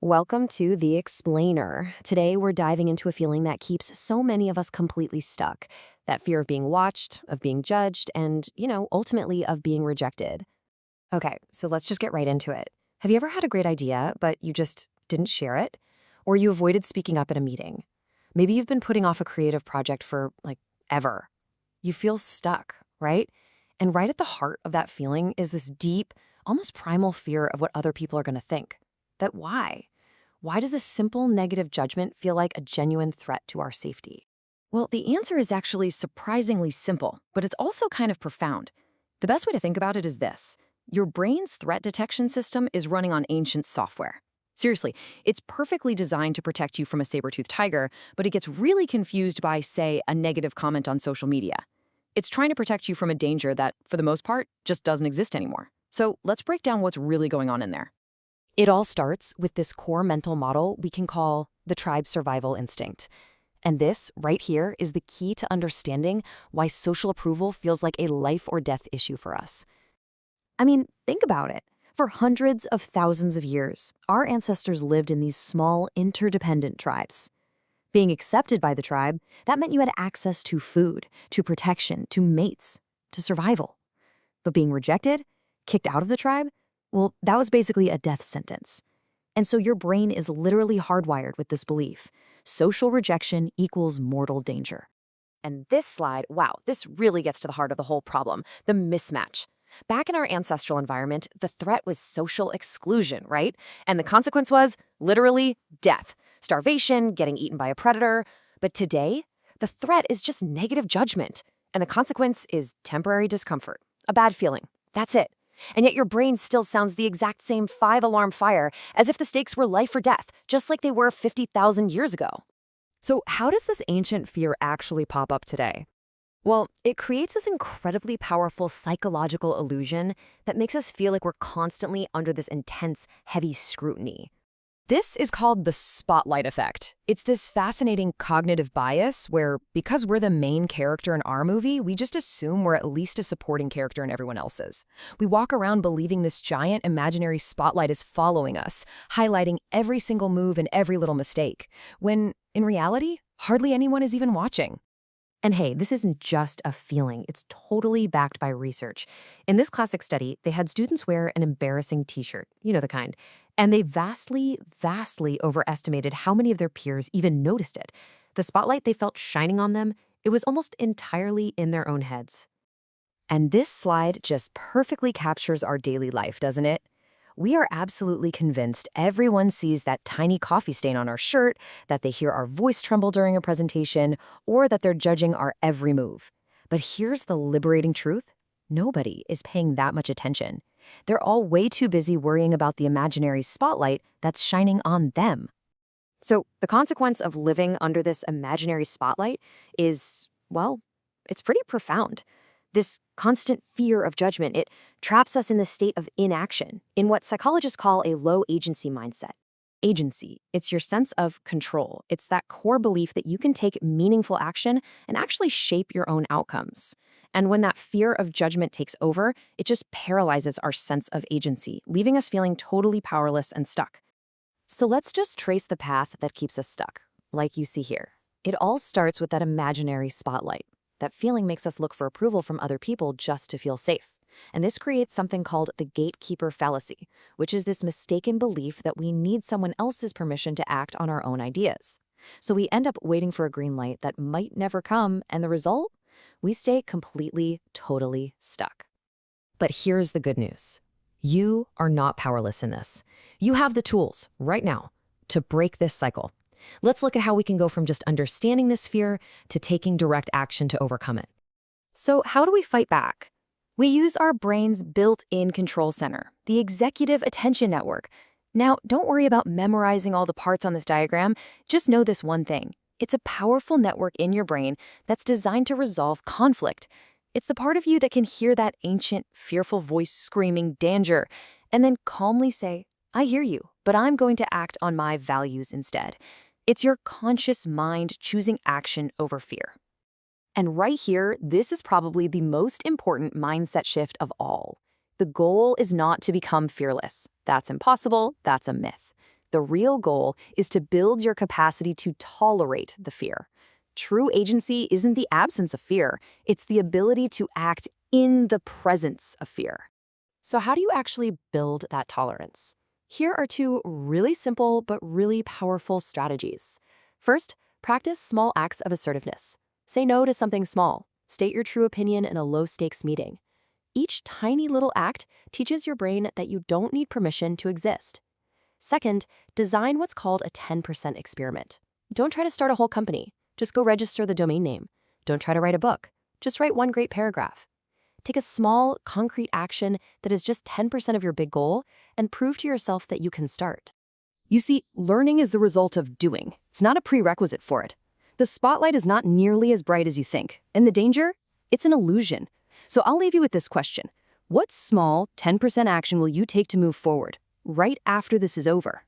Welcome to The Explainer. Today, we're diving into a feeling that keeps so many of us completely stuck. That fear of being watched, of being judged, and, ultimately of being rejected. Okay, so let's just get right into it. Have you ever had a great idea, but you just didn't share it? Or you avoided speaking up at a meeting? Maybe you've been putting off a creative project for, ever. You feel stuck, right? And right at the heart of that feeling is this deep, almost primal fear of what other people are going to think. That why? Why does this simple negative judgment feel like a genuine threat to our safety? Well, the answer is actually surprisingly simple, but it's also kind of profound. The best way to think about it is this. Your brain's threat detection system is running on ancient software. Seriously, it's perfectly designed to protect you from a saber-toothed tiger, but it gets really confused by, say, a negative comment on social media. It's trying to protect you from a danger that, for the most part, just doesn't exist anymore. So let's break down what's really going on in there. It all starts with this core mental model we can call the tribe survival instinct. And this, right here, is the key to understanding why social approval feels like a life or death issue for us. I mean, think about it. For hundreds of thousands of years, our ancestors lived in these small, interdependent tribes. Being accepted by the tribe, that meant you had access to food, to protection, to mates, to survival. But being rejected, kicked out of the tribe, well, that was basically a death sentence. And so your brain is literally hardwired with this belief. Social rejection equals mortal danger. And this slide, wow, this really gets to the heart of the whole problem, the mismatch. Back in our ancestral environment, the threat was social exclusion, right? And the consequence was literally death, starvation, getting eaten by a predator. But today, the threat is just negative judgment. And the consequence is temporary discomfort, a bad feeling. That's it. And yet your brain still sounds the exact same 5-alarm fire as if the stakes were life or death, just like they were 50,000 years ago. So how does this ancient fear actually pop up today? Well, it creates this incredibly powerful psychological illusion that makes us feel like we're constantly under this intense, heavy scrutiny. This is called the spotlight effect. It's this fascinating cognitive bias where, because we're the main character in our movie, we just assume we're at least a supporting character in everyone else's. We walk around believing this giant imaginary spotlight is following us, highlighting every single move and every little mistake, when, in reality, hardly anyone is even watching. And hey, this isn't just a feeling, it's totally backed by research. In this classic study, they had students wear an embarrassing t-shirt, you know the kind, and they vastly overestimated how many of their peers even noticed it. The spotlight they felt shining on them, it was almost entirely in their own heads. And this slide just perfectly captures our daily life, doesn't it? We are absolutely convinced everyone sees that tiny coffee stain on our shirt, that they hear our voice tremble during a presentation, or that they're judging our every move. But here's the liberating truth. Nobody is paying that much attention. They're all way too busy worrying about the imaginary spotlight that's shining on them. So the consequence of living under this imaginary spotlight is, well, it's pretty profound. This constant fear of judgment, it traps us in the state of inaction, in what psychologists call a low agency mindset. Agency, it's your sense of control. It's that core belief that you can take meaningful action and actually shape your own outcomes. And when that fear of judgment takes over, it just paralyzes our sense of agency, leaving us feeling totally powerless and stuck. So let's just trace the path that keeps us stuck, like you see here. It all starts with that imaginary spotlight. That feeling makes us look for approval from other people just to feel safe. And this creates something called the gatekeeper fallacy, which is this mistaken belief that we need someone else's permission to act on our own ideas. So we end up waiting for a green light that might never come, and the result? We stay completely, totally stuck. But here's the good news. You are not powerless in this. You have the tools, right now, to break this cycle. Let's look at how we can go from just understanding this fear to taking direct action to overcome it. So how do we fight back? We use our brain's built-in control center, the executive attention network. Now, don't worry about memorizing all the parts on this diagram. Just know this one thing. It's a powerful network in your brain that's designed to resolve conflict. It's the part of you that can hear that ancient, fearful voice screaming danger, and then calmly say, I hear you, but I'm going to act on my values instead. It's your conscious mind choosing action over fear. And right here, this is probably the most important mindset shift of all. The goal is not to become fearless. That's impossible. That's a myth. The real goal is to build your capacity to tolerate the fear. True agency isn't the absence of fear, it's the ability to act in the presence of fear. So how do you actually build that tolerance? Here are two really simple but really powerful strategies. First, practice small acts of assertiveness. Say no to something small. State your true opinion in a low-stakes meeting. Each tiny little act teaches your brain that you don't need permission to exist. Second, design what's called a 10% experiment. Don't try to start a whole company. Just go register the domain name. Don't try to write a book. Just write one great paragraph. Take a small, concrete action that is just 10% of your big goal and prove to yourself that you can start. You see, learning is the result of doing. It's not a prerequisite for it. The spotlight is not nearly as bright as you think, and the danger? It's an illusion. So I'll leave you with this question. What small, 10% action will you take to move forward, right after this is over?